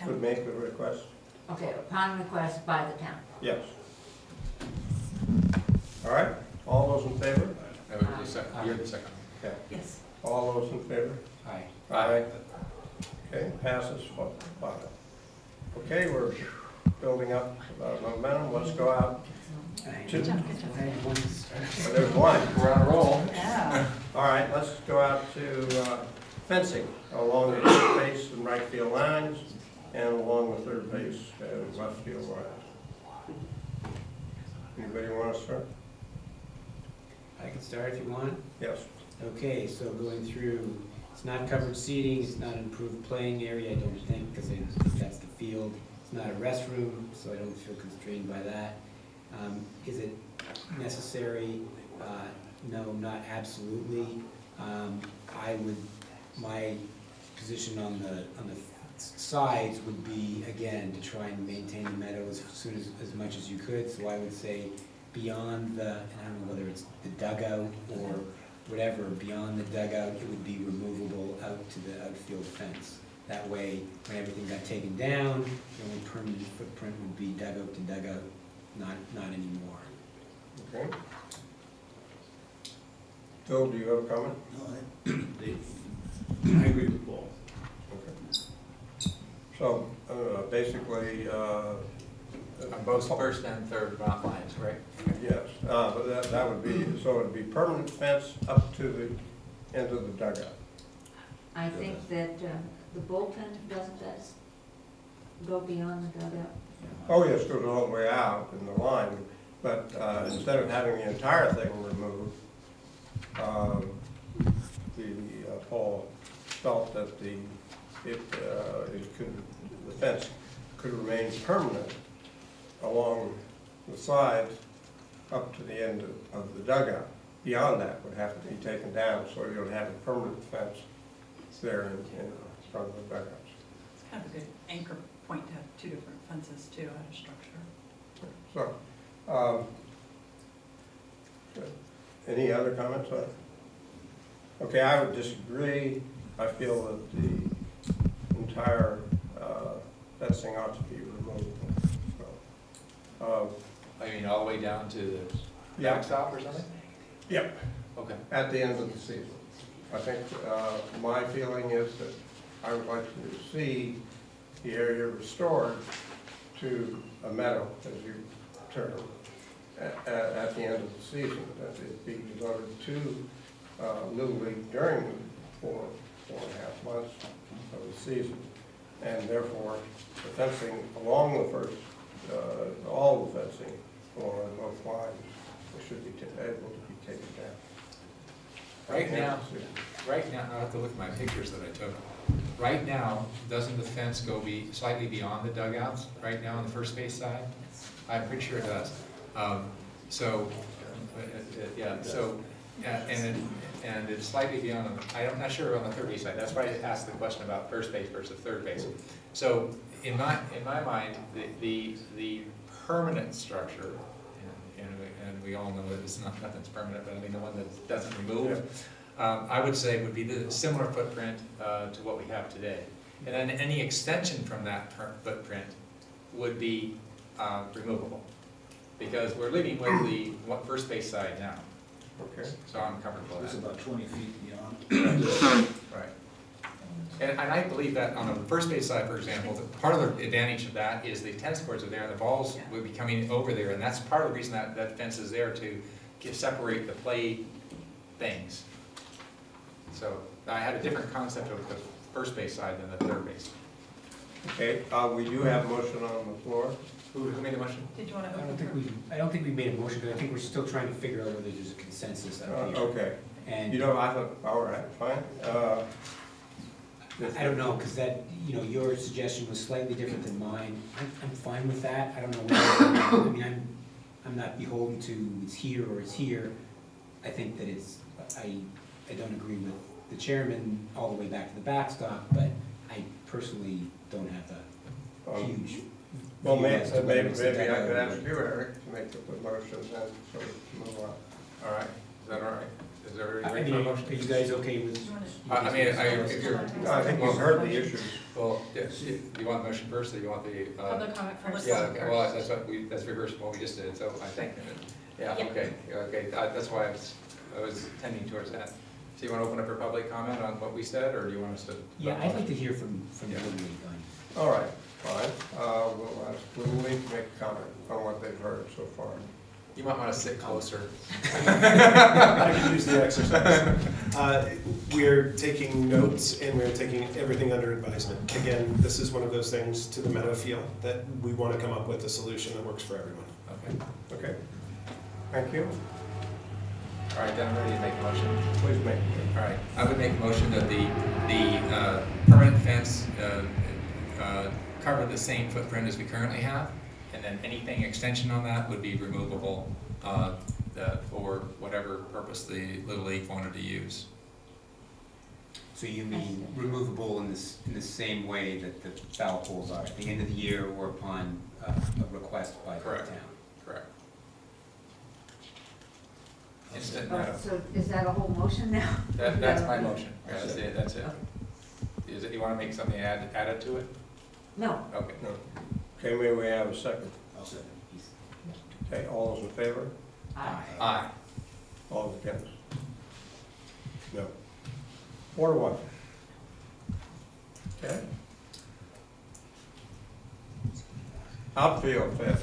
would make the request. Okay, upon request by the town. Yes. All right, all those in favor? That would be the second, you're the second. Okay. Yes. All those in favor? Aye. Aye. Okay, passes 5. Okay, we're building up momentum. Let's go out. Good job, good job. Well, there's one. We're on a roll. Yeah. All right, let's go out to fencing along the first base and right field lines and along the third base and left field lines. Anybody want to start? I can start if you want. Yes. Okay, so going through, it's not covered seating, it's not improved playing area, I don't think, because that's the field. It's not a restroom, so I don't feel constrained by that. Is it necessary? No, not absolutely. My position on the sides would be, again, to try and maintain the meadow as much as you could. So I would say beyond the, and I don't know whether it's the dugout or whatever, beyond the dugout, it would be removable out to the outfield fence. That way, when everything got taken down, the only permanent footprint would be dugout to dugout, not anymore. Okay. Phil, do you have a comment? I agree with Paul. Okay. So, basically, On both first and third lot lines, right? yes, but that would be, so it would be permanent fence up to the end of the dugout. I think that the bullpen, doesn't that go beyond the dugout? Oh, yes, goes all the way out in the line, but instead of having the entire thing removed, Paul felt that the fence could remain permanent along the sides up to the end of the dugout. Beyond that would have to be taken down, so you would have a permanent fence there in front of the dugouts. It's kind of a good anchor point to have two different fences too on a structure. So, any other comments on it? Okay, I would disagree. I feel that the entire fencing ought to be removed. So, I mean, all the way down to the Yeah. backstop or something? yep, Okay. at the end of the season. I think my feeling is that I would like to see the area restored to a meadow, as you term, at the end of the season, that it be devoted to Little League during the 4.5 months of the season. And therefore, the fencing along the first, all the fencing along both lines should be able to be taken down. Right now, I'll have to look at my pictures that I took. Right now, doesn't the fence go slightly beyond the dugouts, right now on the first base side? I'm pretty sure it does. And it's slightly beyond, I'm not sure on the third base side. That's why I asked the question about first base versus third base. So in my mind, the permanent structure, and we all know that it's nothing's permanent, but I mean the one that doesn't remove, I would say would be the similar footprint to what we have today. And then any extension from that footprint would be removable, because we're living with the first base side now. Okay. So I'm comfortable with It's that. about 20 feet beyond. Right. And I believe that on the first base side, for example, part of the advantage of that is the tennis courts are there and the balls will be coming over there, and that's part of the reason that fence is there, to separate the play things. So I had a different concept of the first base side than the third base. Okay, we do have a motion on the floor. Who made the motion? Did you want to I open? don't think we made a motion, because I think we're still trying to figure out whether there's a consensus out here. Okay, And you know, I thought, all right, fine. I don't know, because that, your suggestion was slightly different than mine. I'm fine with that. I don't know whether, I mean, I'm not beholden to it's here or it's here. I think that I don't agree with the chairman all the way back to the backstop, but I personally don't have a huge. Well, view as to whether maybe it's the I could dugout ask you, Eric, to make the motion then, so we can move on. All right, is that all right? is everybody I ready mean, for a are motion? you guys okay with? You wanna- If you're, I think you've heard the issues. well, yes, you want the motion first, or you want the, Public comment first. yeah, okay, well, that's what we, that's reverse from what we just did, so I think, yeah, Yeah. okay, that's why I was tending towards that. So you want to open up for public comment on what we said, or do you want us to? Yeah, I'd like to hear from Yeah. Little League on. All right, fine. We'll ask Little League to make a comment on what they've heard so far. You might want to sit closer. I can use the exercise. We're taking notes and we're taking everything under advisement. Again, this is one of those things to the meadow feel that we want to come up with a solution that works for everyone. Okay, Okay, thank you. all right, then I'm ready to make a motion. Please make it. All right, I would make a motion that the permanent fence cover the same footprint as we currently have, and then anything extension on that would be removable for whatever purpose the Little League wanted to use. So you mean removable in the same way that the foul poles are, at the end of the year or upon a request by the town? Correct. Correct. Instant Oh, meadow. so is that a whole motion now? That's my motion. Yeah, That's that's it. it, that's it. Is it, you want to make something added to it? No, Okay. No. Okay, may we have a second? I'll second. Okay, all those in favor? Aye. All those against? No. 4-1. Okay. Outfield fence.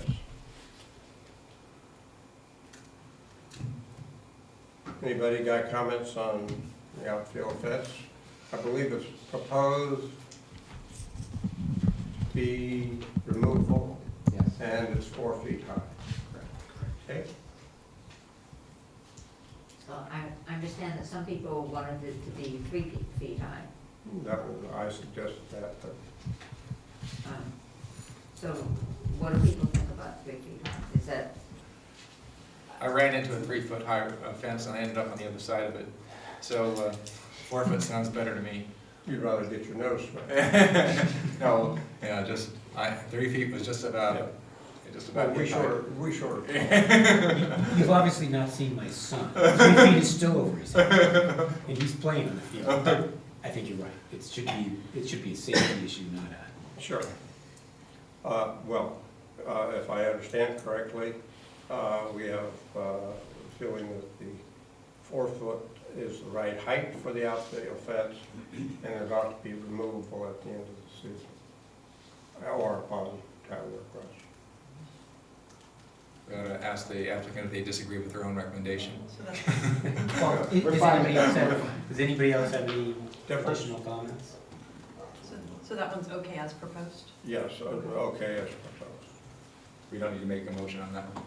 Anybody got comments on the outfield fence? I believe it's proposed to be removable Yes. and it's 4 feet high. Okay? so I understand that some people wanted it to be 3 feet high. That was, I suggested that, but So what do people think about 3 feet high? Is that, I ran into a 3-foot high fence and I ended up on the other side of it. So 4 foot sounds better to me. you'd rather get your nose smacked. No, yeah, just, 3 feet was just about, But we high. shorter. You've obviously not seen my son. 3 feet is still over his head, and he's playing on the field. I think you're right. It should be a safety issue, not a. Sure. Well, if I understand correctly, we have a feeling that the 4 foot is the right height for the outfield fence, and it ought to be removable at the end of the season, or upon town request. We're going to ask the applicant if they disagree with their own recommendation. So that's, Well, does anybody else have any Different? additional comments? so that one's okay as proposed? Yes, okay, as proposed. We don't need to make a motion on that one.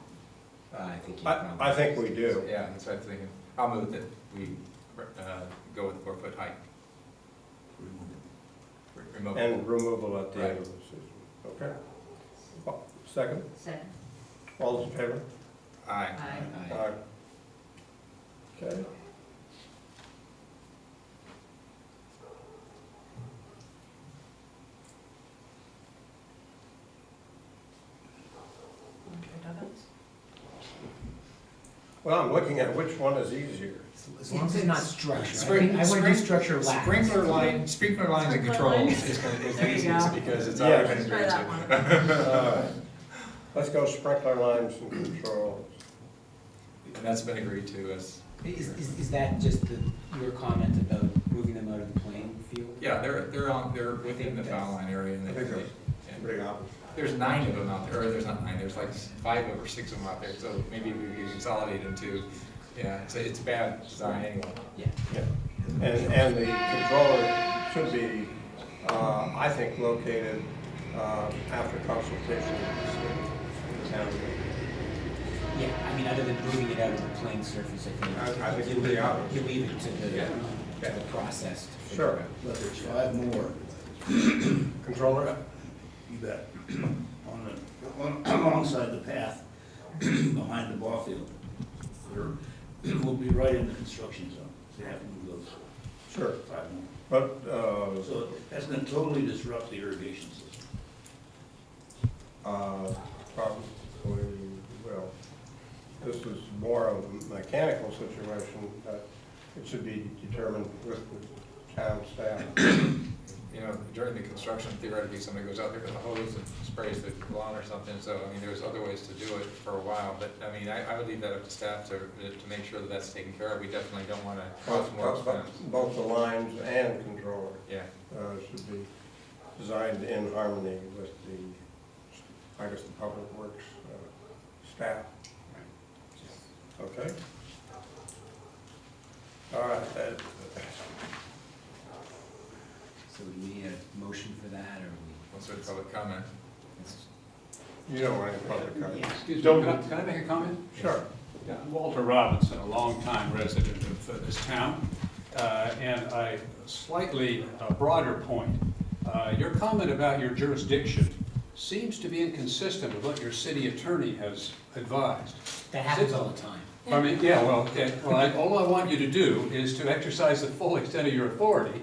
I think you I think we do. Yeah, that's what I was thinking. I'll move that we go with 4 foot height. Remove it. And removal at the end of the season. Okay. Well, second, second? all those in favor? Aye. Aye. Aye. Okay. Okay, Dobbins? Well, I'm looking at which one is easier. As long as it's not structure. I want to do structure last. Sprinkler lines and Sprinkler controls lines. is the There you easiest go. because it's Yeah. already been Try agreed that to. one. Let's go sprinkler lines and controls. And that's been agreed to as, Is that just your comment about moving them out of the playing field? yeah, they're within the foul line area. And I think that's and pretty obvious. there's 9 of them out there, or there's not 9, there's like 5 or 6 of them out there. So maybe we could consolidate into, yeah, it's bad design anyway. Yeah. Yeah. And the controller should be, I think, located after consultation with the town. Yeah, I mean, other than moving it out of the playing surface, I think. I think you it'd be leave- obvious. You leave it to the, Yeah. to the process to figure Sure. out. But there's 5 more, Controller? you bet, alongside the path behind the ball field. Will be right in the construction zone, so you have to move those Sure. 5 more. But, So that's gonna totally disrupt the irrigation system. probably will. This is more of a mechanical situation, but it should be determined with the town staff. You know, during the construction, theoretically, somebody goes out there with a hose and sprays the lawn or something, so, I mean, there's other ways to do it for a while, but, I mean, I would leave that up to staff to make sure that that's taken care of. We definitely don't wanna cause more expense. Both the lines and controller Yeah, should be designed in harmony with the, I guess, the public works staff. Okay? All right, So do we need a motion for that, or we? what's with public comment? you don't want any public comment? Excuse me, can I make a comment? Sure. Yeah, I'm Walter Robinson, a longtime resident of this town, and a slightly broader point. Your comment about your jurisdiction seems to be inconsistent with what your city attorney has advised. That happens all the time. I mean, yeah, well, okay, well, all I want you to do is to exercise the full extent of your authority,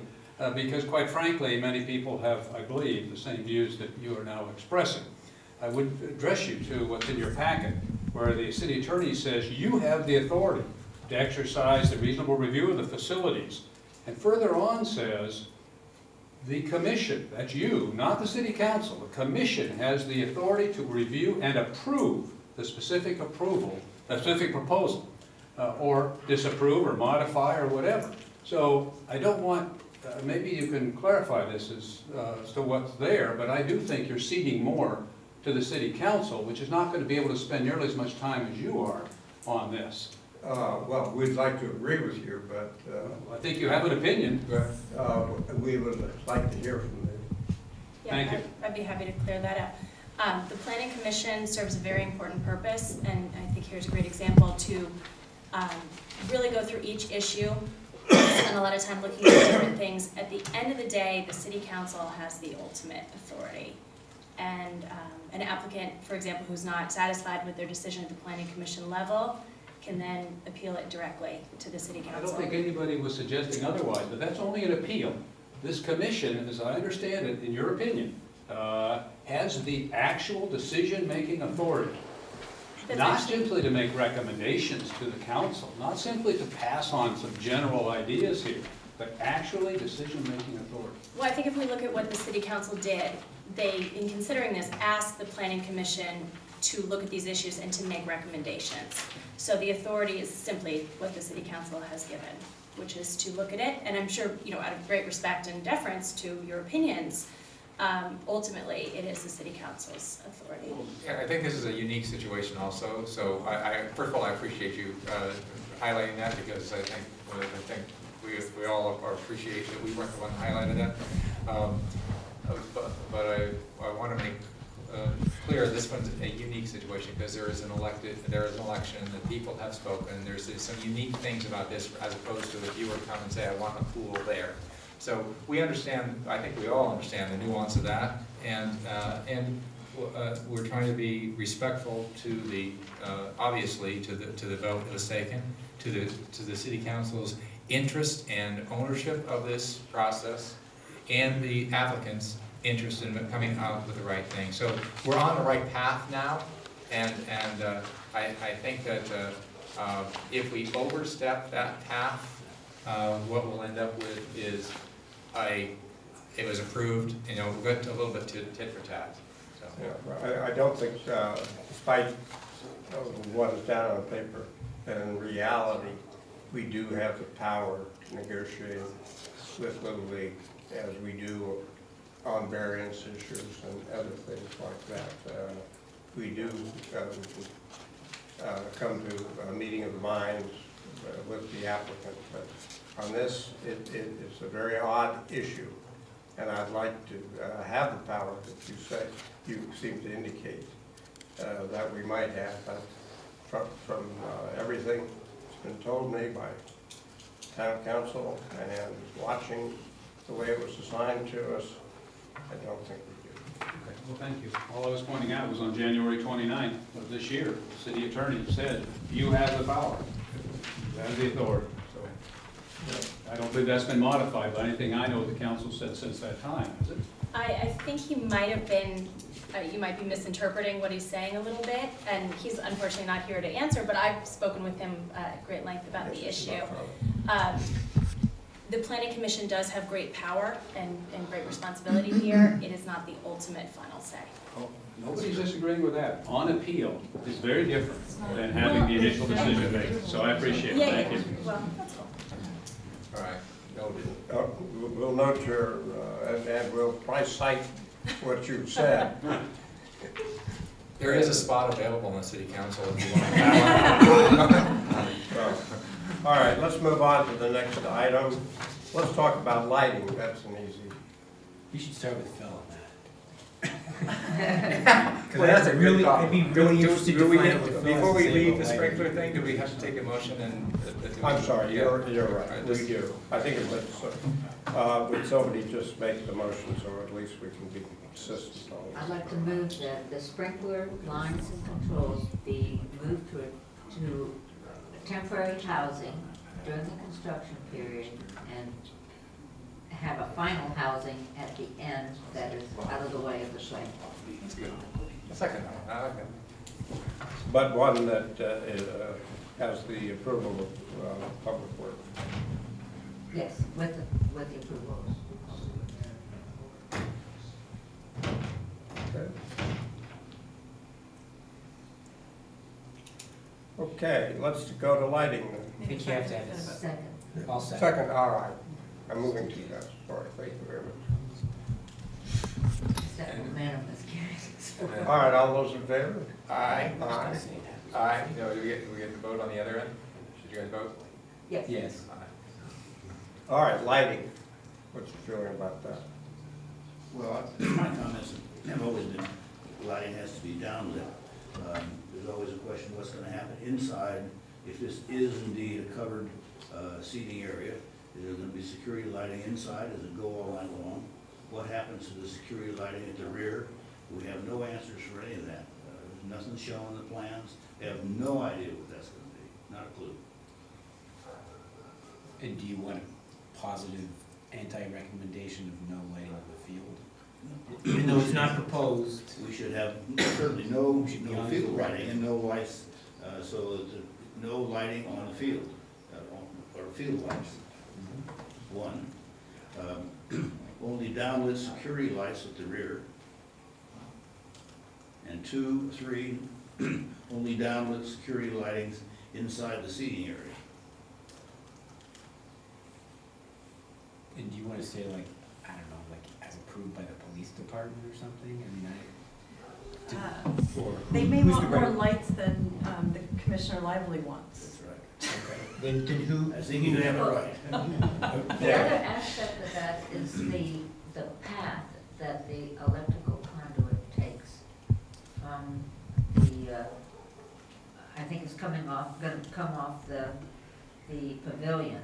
because quite frankly, many people have, I believe, the same views that you are now expressing. I would address you to what's in your packet, where the city attorney says you have the authority to exercise the reasonable review of the facilities. And further on says, the commission, that's you, not the city council, the commission has the authority to review and approve the specific proposal, or disapprove or modify or whatever. So I don't want, maybe you can clarify this as to what's there, but I do think you're ceding more to the city council, which is not going to be able to spend nearly as much time as you are on this. Well, we'd like to agree with you, but I think you have an opinion. we would like to hear from you. Thank you. I'd be happy to clear that up. The Planning Commission serves a very important purpose, and I think here's a great example to really go through each issue, spend a lot of time looking at different things. At the end of the day, the City Council has the ultimate authority. And an applicant, for example, who's not satisfied with their decision at the Planning Commission level can then appeal it directly to the City Council. I don't think anybody was suggesting otherwise, but that's only an appeal. This commission, as I understand it, in your opinion, has the actual decision-making authority. That's Not actually- simply to make recommendations to the council, not simply to pass on some general ideas here, but actually decision-making authority. Well, I think if we look at what the City Council did, they, in considering this, asked the Planning Commission to look at these issues and to make recommendations. So the authority is simply what the City Council has given, which is to look at it, and I'm sure, you know, out of great respect and deference to your opinions, ultimately, it is the City Council's authority. Yeah, I think this is a unique situation also, so first of all, I appreciate you highlighting that, because I think we all appreciate that we weren't the one who highlighted that. But I want to make clear this one's a unique situation, because there is an election, the people have spoken, there's some unique things about this, as opposed to if you were to come and say, I want a pool there. So we understand, I think we all understand the nuance of that, and we're trying to be respectful to the, obviously, to the vote that was taken, to the City Council's interest and ownership of this process, and the applicant's interest in coming out with the right thing. So we're on the right path now, and I think that if we overstep that path, what we'll end up with is it was approved, you know, we'll get a little bit tit for tat. So. Yeah, I don't think, despite what is down on paper, that in reality, we do have the power to negotiate with Little League as we do on variance issues and other things like that. We do come to a meeting of the minds with the applicant, but on this, it's a very odd issue, and I'd like to have the power that you seem to indicate that we might have, but from everything that's been told me by town council and watching the way it was assigned to us, I don't think we do. Okay, well, thank you. All I was pointing out was on January 29th of this year, the city attorney said, you have the power, you have the authority. So I don't think that's been modified by anything I know the council said since that time, has it? I think he might have been, you might be misinterpreting what he's saying a little bit, and he's unfortunately not here to answer, but I've spoken with him at great length about the issue. The planning commission does have great power and great responsibility here. It is not the ultimate final say. Oh, nobody's disagreeing with that. On appeal is very different than having the initial decision made, so I appreciate it, Yeah, thank yeah, you. well, that's all. All right, noted. We'll note your, and we'll probably cite what you said. There is a spot available in the city council if you want to have So, all right, let's move on to the next item. Let's talk about lighting. That's an easy. You should start with Phil on that. Well, that's a good really, call. I'd be really interested to find out what Phil has to Before we say leave about the lighting. sprinkler thing, do we have to take a motion and? I'm sorry, you're All right, right, we just- do. I think it was, would somebody just make the motion so at least we can be consistent on I'd this? like to move that the sprinkler lines and controls be moved to temporary housing during the construction period and have a final housing at the end that is out of the way of the site. That's good. A second, I like that. But one that has the approval of Public Works. Yes, with the approval. Okay. Okay, let's go to lighting then. I think you have to have a Second. I'll second. Second, all right. I'm moving to you guys. Sorry, thank you very much. Second unanimous carries. All right, all those in favor? Aye. Aye. Aye, no, do we get the vote on the other end? Should you guys vote? Yes. Yes. Aye. All right, lighting. What's your feeling about that? Well, my comments have always been, lighting has to be downlit. There's always a question, what's gonna happen inside if this is indeed a covered seating area? Is there gonna be security lighting inside? Does it go all night long? What happens to the security lighting at the rear? We have no answers for any of that. There's nothing shown in the plans. They have no idea what that's gonna be, not a clue. And do you want a positive anti-recommendation of no lighting on the field? Even though it's not proposed, We should have certainly no Should be on field the lighting and no lights, so that no lighting on the field, or field lights. One, only downlit security lights at the rear. And two, three, only downlit security lightings inside the seating area. and do you want to say like, I don't know, like as approved by the police department or something? I mean, or They may who's want the more right- lights than the Commissioner Lively wants. That's right. Okay. Then who? I think you have it right. The other aspect of that is the path that the electrical conduit takes from the, I think it's gonna come off the pavilion.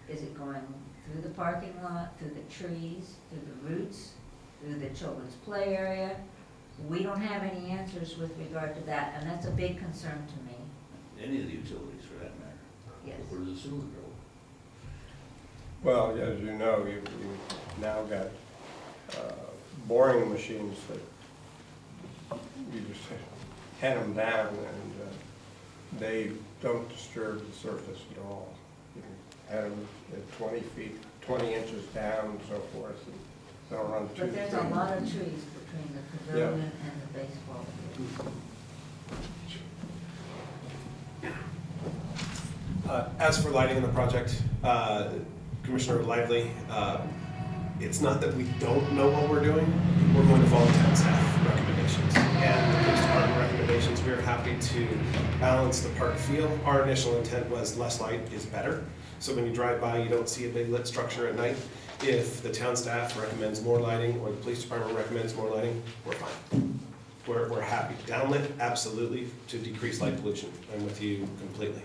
Is it going through the parking lot, through the trees, through the roots, through the children's play area? We don't have any answers with regard to that, and that's a big concern to me, Any of the utilities for that matter. yes. Where does the sewer go? Well, as you know, you've now got boring machines that you just hand them down and they don't disturb the surface at all. You can have them at 20 feet, 20 inches down and so forth, and they'll run 2 But there's a lot of trees between the pavilion and the baseball field. As for lighting in the project, Commissioner Lively, it's not that we don't know what we're doing, we're going to follow town staff recommendations. And the police department recommendations, we're happy to balance the park feel. Our initial intent was less light is better. So when you drive by, you don't see a big lit structure at night. If the town staff recommends more lighting or the police department recommends more lighting, we're fine. We're happy. Downlit, absolutely, to decrease light pollution. I'm with you completely.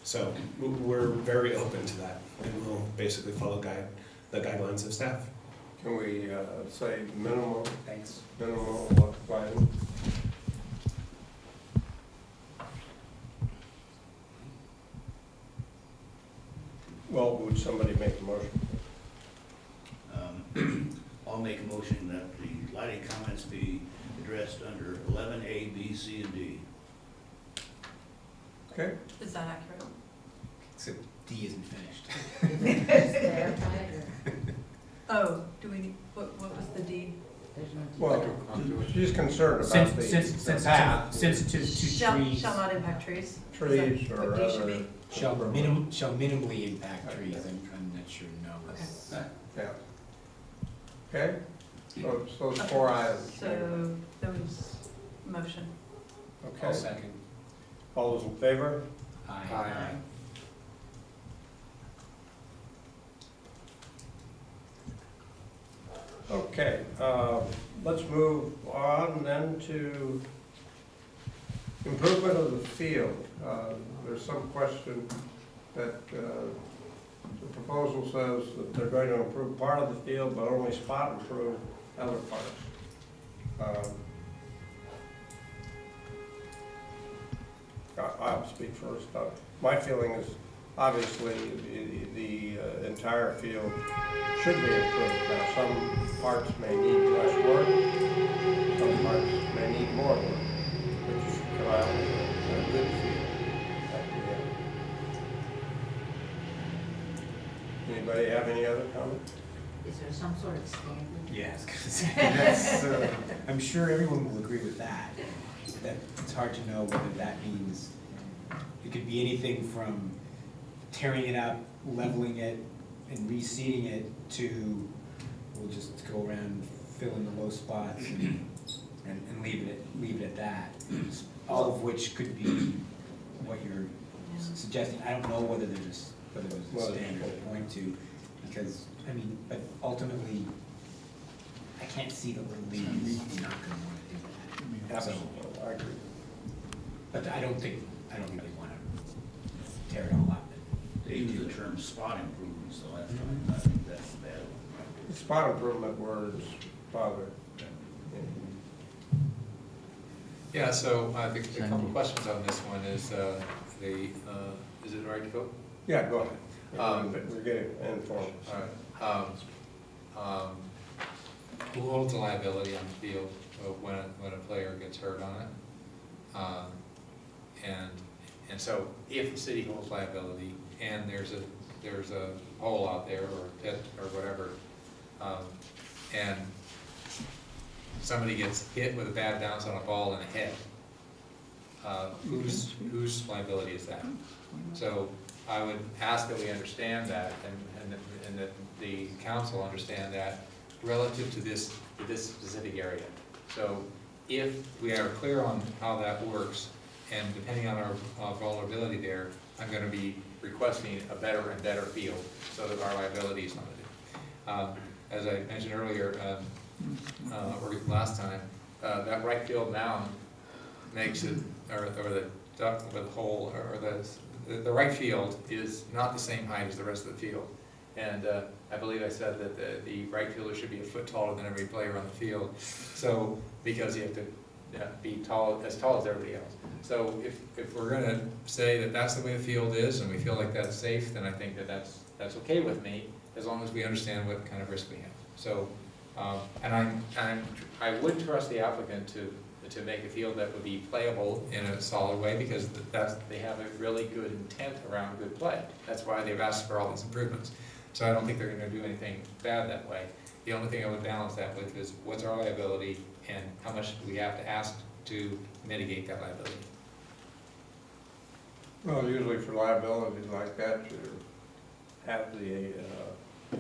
So we're very open to that, and we'll basically follow the guidelines of staff. Can we say minimal Thanks. lighting? Well, would somebody make a motion? I'll make a motion that the lighting comments be addressed under 11A, B, C, and D. Okay, Is that accurate? Except D isn't finished. Is there, or Oh, do we, need what was the D? there's no? Well, she's concerned about the path. Since two Shall trees not impact trees? Trees Is that or what D should other. be? shall minimally impact trees, I'm not sure, no. Okay. Yeah. Okay, so it's those four items. So, there was motion. I'll Okay, second. all those in favor? Aye. Okay, let's move on then to improvement of the field. There's some question that the proposal says that they're going to improve part of the field, but only spot improve other parts. I'll speak first. My feeling is, obviously, the entire field should be improved. Now, some parts may need less work, some parts may need more work, which come out as a good field at the end. Anybody have any other comments? Is there some sort of standard? Yes, that's, I'm sure everyone will agree with that. That it's hard to know whether that means, it could be anything from tearing it up, leveling it, and reseeding it to, we'll just go around filling the low spots and leave it at that. All of which could be what you're suggesting. I don't know whether there's a standard to point to, because, I mean, but ultimately, I can't see the little leagues not gonna wanna do that. Absolutely, I agree. But I don't think they wanna tear it all up. They use the term spot improvement, so that's, I think that's bad. The spot improvement words bother. Yeah, so I think a couple of questions on this one is, is it right to go? Yeah, go ahead. We're getting informed. All right. Who holds the liability on the field when a player gets hurt on it? And so if the city holds liability and there's a hole out there or a pit or whatever, and somebody gets hit with a bad bounce on a ball in the head, whose liability is that? So I would ask that we understand that and that the council understand that relative to this specific area. So if we are clear on how that works, and depending on our vulnerability there, I'm going to be requesting a better and better field so that our liability is limited. As I mentioned earlier, or last time, that right field mound makes it, or the duck with the hole, or the right field is not the same height as the rest of the field. And I believe I said that the right fielder should be a foot taller than every player on the field. So, because you have to be as tall as everybody else. So if we're gonna say that that's the way the field is and we feel like that's safe, then I think that that's okay with me, as long as we understand what kind of risk we have. So, and I would trust the applicant to make a field that would be playable in a solid way, because they have a really good intent around good play. That's why they've asked for all these improvements. So I don't think they're gonna do anything bad that way. The only thing I would balance that with is what's our liability and how much do we have to ask to mitigate that liability. Well, usually for liabilities like that, you have the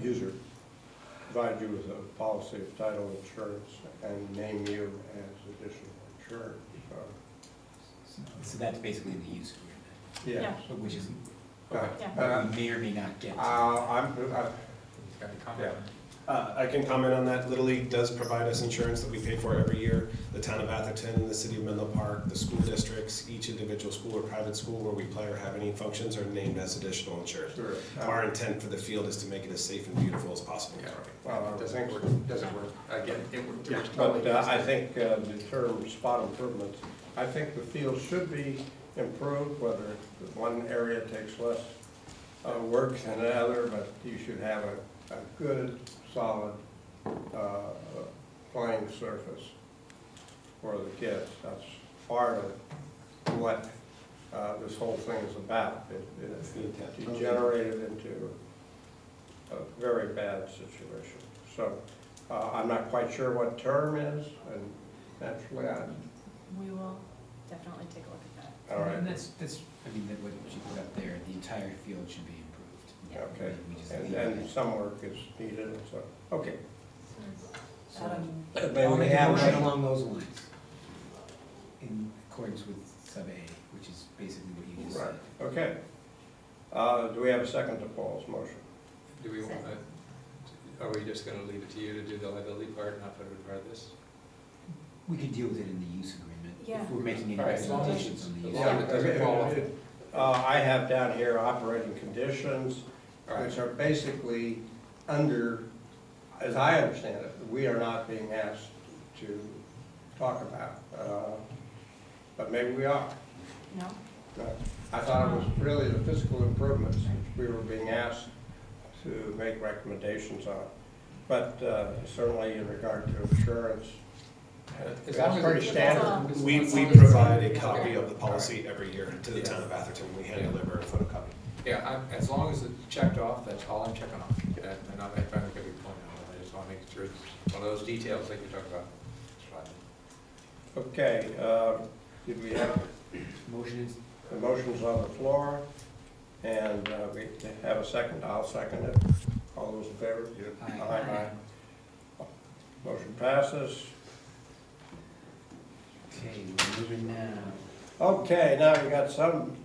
user provide you with a policy of title insurance and name you as additional insured. So that's basically the use agreement, Yeah. so which is, Yeah. we may or may not get to. I'm, Got a comment? I can comment on that. Little League does provide us insurance that we pay for every year. The town of Atherton, the city of Menlo Park, the school districts, each individual school or private school where we play or have any functions are named as additional insurance. sure. Our intent for the field is to make it as safe and beautiful as possible. Yeah. Well, It doesn't work, again, it works Yeah, totally. but I think the term spot improvements, I think the field should be improved, whether one area takes less work than another, but you should have a good, solid playing surface for the kids. That's part of what this whole thing is about. It degenerated into a very bad situation. So I'm not quite sure what term is, and naturally, We will definitely take a look at that. all right. And that's, I mean, what she put up there, the entire field should be improved. Okay, We just and, leave and it. some work is needed, and so, okay. So, May I'll we make a have motion that? along those lines, in accordance with sub A, which is basically what you just Right, said. okay. Do we have a second to Paul's motion? Do we want, are we just gonna leave it to you to do the liability part, not put it as part of this? We could deal with it in the use agreement, Yeah. if we're making any All right, as long as- recommendations on the as use. long as it doesn't fall off. I have down here operating conditions, which are basically under, as I understand it, we are not being asked to talk about, but maybe we are. No? I thought it was really the fiscal improvements which we were being asked to make recommendations on. But certainly in regard to insurance, As that's long as pretty it- standard. We provide a copy of the policy every year to the town of Atherton. We hand deliver a photocopy. Yeah, as long as it's checked off, that's all I'm checking off. And I'm not trying to get your point out, I just wanna make sure it's one of those details like you talked about. Okay, did we have, Motion is, the motion's on the floor, and we have a second, I'll second it. All those in favor? Aye. Motion passes. okay, we're moving now. Okay, now we got something,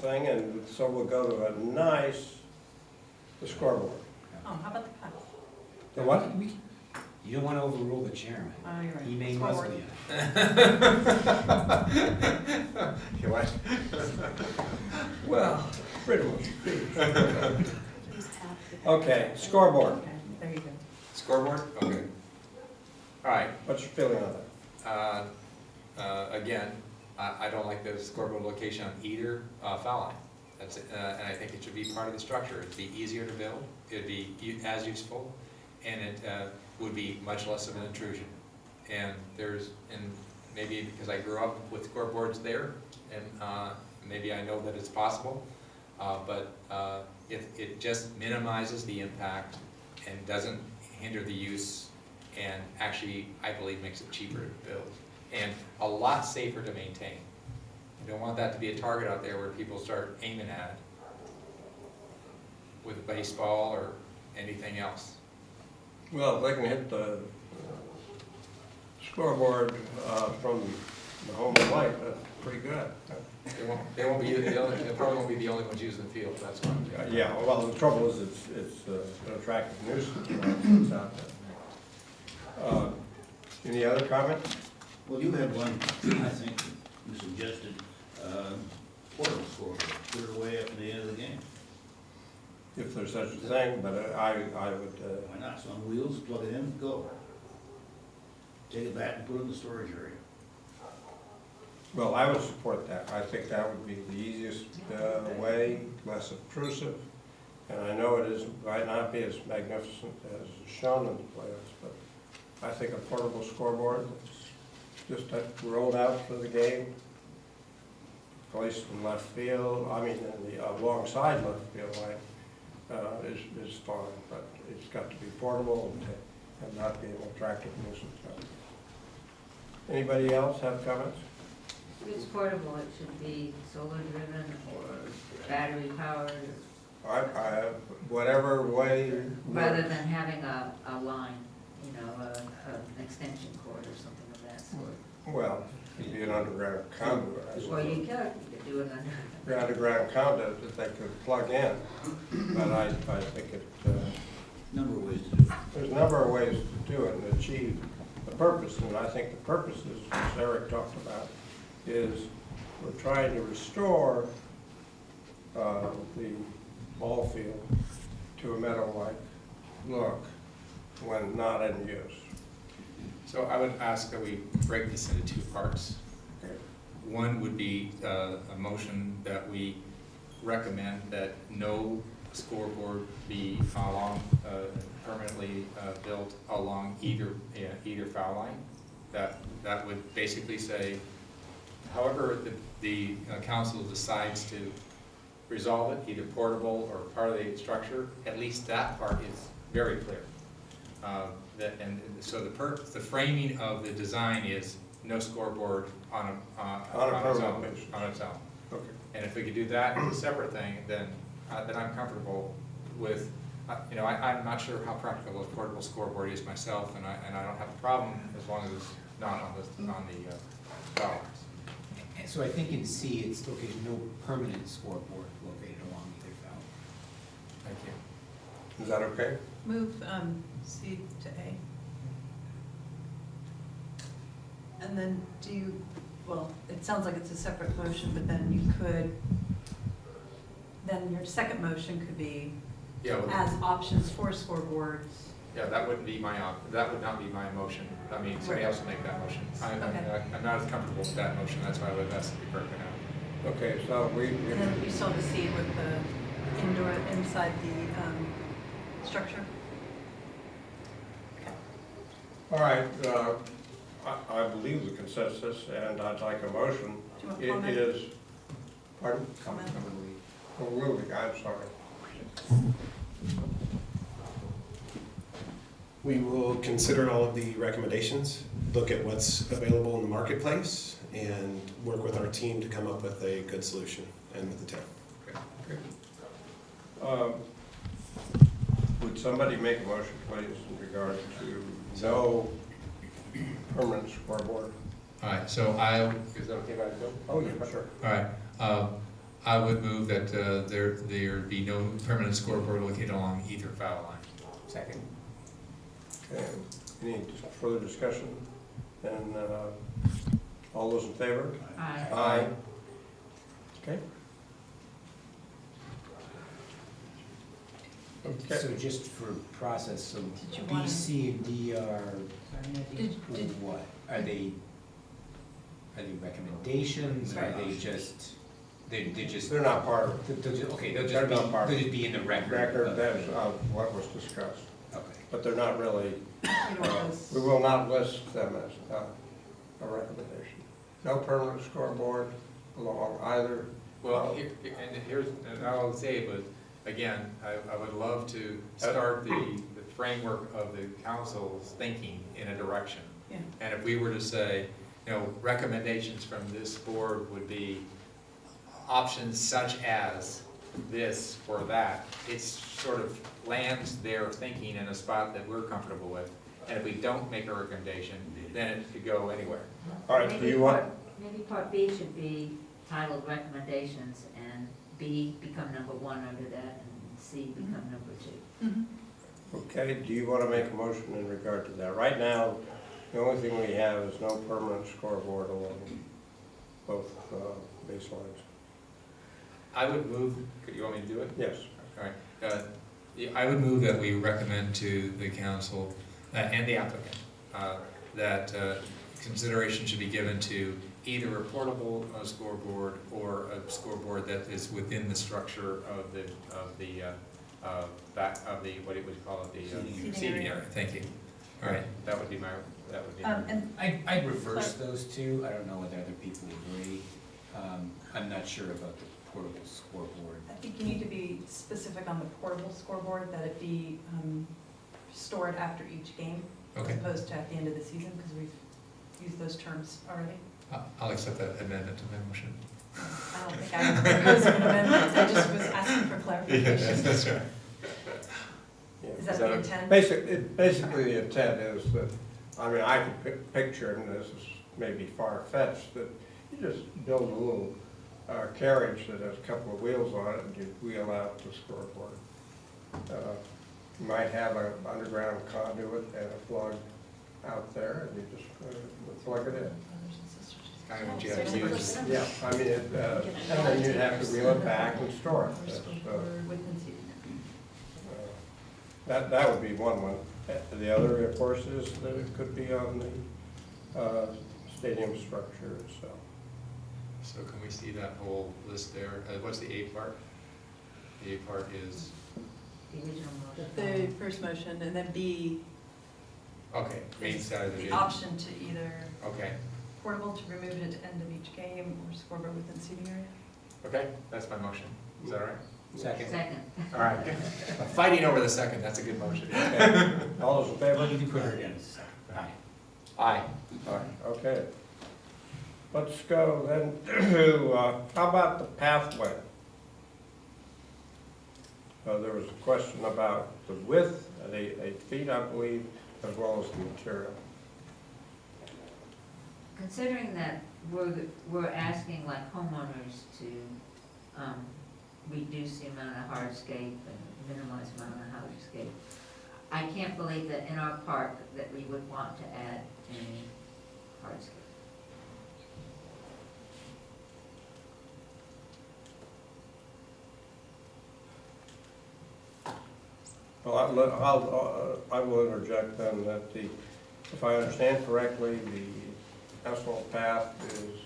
and so we'll go to the scoreboard. Oh, how about the puck? The what? You don't want to overrule the chairman. Oh, you're right. He may Scoreboard. muzzle you. You what? Well, pretty much. Please have the- Okay, scoreboard. Okay, there you go. Scoreboard? Okay. All right, What's your feeling on that? again, I don't like the scoreboard location on either foul line. That's, and I think it should be part of the structure. It'd be easier to build, it'd be as useful, and it would be much less of an intrusion. And maybe because I grew up with scoreboards there, and maybe I know that it's possible, but it just minimizes the impact and doesn't hinder the use, and actually, I believe, makes it cheaper to build and a lot safer to maintain. You don't want that to be a target out there where people start aiming at it with a baseball or anything else. Well, if they can hit the scoreboard from the home plate, that's pretty good. They won't be the only, they probably won't be the only ones using the field, that's why. Yeah, well, the trouble is, it's an attractive nuisance, it's out there. Any other comments? Well, you had one, I think, you suggested, portable scoreboard, put it away up at the end of the game. If there's such a thing, but I would, Why not? It's on wheels, plug it in, go. Take it back and put it in the storage area. well, I would support that. I think that would be the easiest way, less obtrusive. And I know might not be as magnificent as shown in the plans, but I think a portable scoreboard that's just rolled out for the game, placed in left field, in the alongside left field line, is fine, but it's got to be portable and not be an attractive nuisance. Anybody else have comments? If it's portable, it should be solar driven or battery powered, Whatever way. rather than having a line, an extension cord or something of that sort. Well, it'd be an underground conduit. I Or suppose. you could do it under. The underground conduit that they could plug in, but I think Number of ways to do it. there's a number of ways to do it and achieve the purpose, and I think the purpose is, as Eric talked about, is we're trying to restore the ball field to a meadow-like look when not in use. So I would ask that we break this into two parts. Okay. One would be a motion that we recommend that no scoreboard be permanently built along either foul line. That would basically say however the council decides to resolve it, either portable or part of the structure, at least that part is very clear. And so the framing of the design is no scoreboard on its permanent own. basis. On its own. Okay. And if we could do that as a separate thing, then I'm comfortable with, I'm not sure how practical a portable scoreboard is myself, and I don't have a problem as long as it's not on the foul lines. And so I think in C, it's located, no permanent scoreboard located along either foul. Thank you. Is that okay? Move C to A. And then do you, well, it sounds like it's a separate motion, but then you could, then your second motion could be Yeah, well, as options for scoreboards. yeah, that would not be my motion. I mean, somebody else will make that motion. Okay. I'm not as comfortable with that motion, that's why I would ask to be broken out. Okay, so And then you saw the C with the indoor, inside the structure. all right, I believe the consensus, and I'd like a motion. Do you want It comment? is, pardon? Comment? Oh, really, I'm sorry. We will consider all of the recommendations, look at what's available in the marketplace, and work with our team to come up with a good solution, and with the town. Okay. Would somebody make a motion, please, in regard to no permanent scoreboard? All right, so is that okay if I go? Oh, yeah, sure. All right, I would move that there be no permanent scoreboard located along either foul line. Second. Okay, any further discussion? And all those in favor? Aye. Aye. Okay. Okay. So just for process, so Did you B, wanna- C, and D are Did- what? Are they recommendations? Are they just, they just? They're not part of Okay, they'll They're not part. they'll just be in the the record. record, of- that's what was discussed. Okay. But they're not really, You know, those- we will not list them as a recommendation. No permanent scoreboard along either. Well, and I'll say, but again, I would love to start the framework of the council's thinking in a direction. Yeah. And if we were to say, recommendations from this board would be options such as this or that, it sort of lands their thinking in a spot that we're comfortable with. And if we don't make a recommendation, then it could go anywhere. All right, do you want, Maybe part B should be titled recommendations, and B become number one under that, and C become number two. Mhm. okay, do you want to make a motion in regard to that? Right now, the only thing we have is no permanent scoreboard along both baselines. I would move, you want me to do it? Yes. All right. I would move that we recommend to the council and the applicant that consideration should be given to either a portable scoreboard or a scoreboard that is within the structure of the what do you call it, the seating area. Thank you. All right, that would be my. And I'd reverse those two. I don't know whether other people agree. I'm not sure about the portable scoreboard. I think you need to be specific on the portable scoreboard, that it be stored after each game, Okay. as opposed to at the end of the season, because we've used those terms already. I'll accept that amendment to my motion. I don't think I was proposing an amendment, I just was asking for clarification. That's right. Yeah. Is that the intent? Basically, the intent is that, I mean, I can picture, and this is maybe far-fetched, that you just build a little carriage that has a couple of wheels on it, and you wheel out the scoreboard. You might have an underground conduit and a plug out there, and you just plug it in. Kind of what you have to use. Yeah, I mean, and then you'd have to wheel it back and store it. That's, Within season. that would be one. The other, of course, is that it could be on the stadium structure itself. So can we see that whole list there? What's the A part? The A part is, The original motion. The first motion, and then B, okay, main side of the the A. option to either Okay, portable to remove it at the end of each game or scoreboard within seating area. Okay, that's my motion. Is that all right? Second. Second. All right. Fighting over the second, that's a good motion. Okay. All those in favor? You can put her again. Aye. Aye. All right, okay. Let's go then to, how about the pathway? There was a question about the width at 8 feet, I believe, as well as the material. Considering that we're asking like homeowners to reduce the amount of hardscape and minimize the amount of hardscape, I can't believe that in our park that we would want to add any hardscape. Well, I will interject then that if I understand correctly, the asphalt path is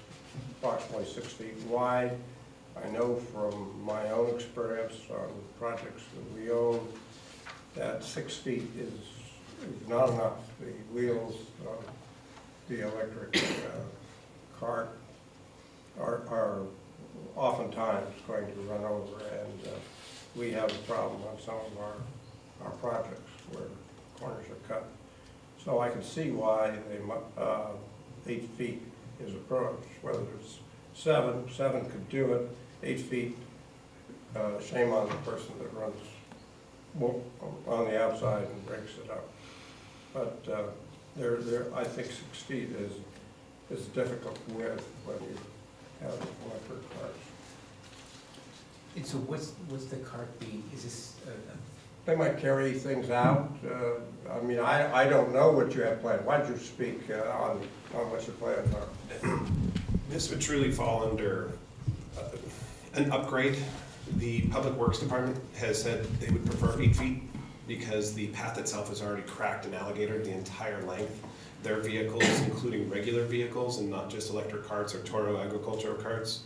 approximately 6 feet wide. I know from my own experience on projects that we own that 6 feet is not enough. The wheels of the electric cart are oftentimes going to run over, and we have a problem on some of our projects where corners are cut. So I can see why 8 feet is approached, whether it's seven could do it, 8 feet, shame on the person that runs on the outside and breaks it up. But I think 6 feet is difficult with when you have electric cars. And so what's the cart being, is this, They might carry things out. I mean, I don't know what you have planned. Why don't you speak on what your plans are? This would truly fall under an upgrade. The Public Works Department has said they would prefer 8 feet because the path itself is already cracked and alligatored the entire length. Their vehicles, including regular vehicles and not just electric carts or Toro agricultural carts,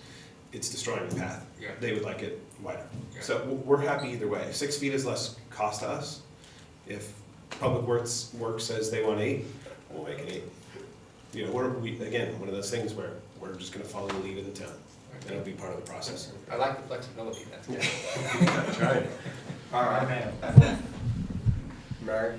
it's destroying the path. Yeah. They would like it wider. Yeah. So we're happy either way. 6 feet is less cost to us. If Public Works says they want 8, we'll make it 8. You know, again, one of those things where we're just gonna follow the lead of the town. And it'll be part of the process. I like the flexibility, that's good. That's right. All right. Mary?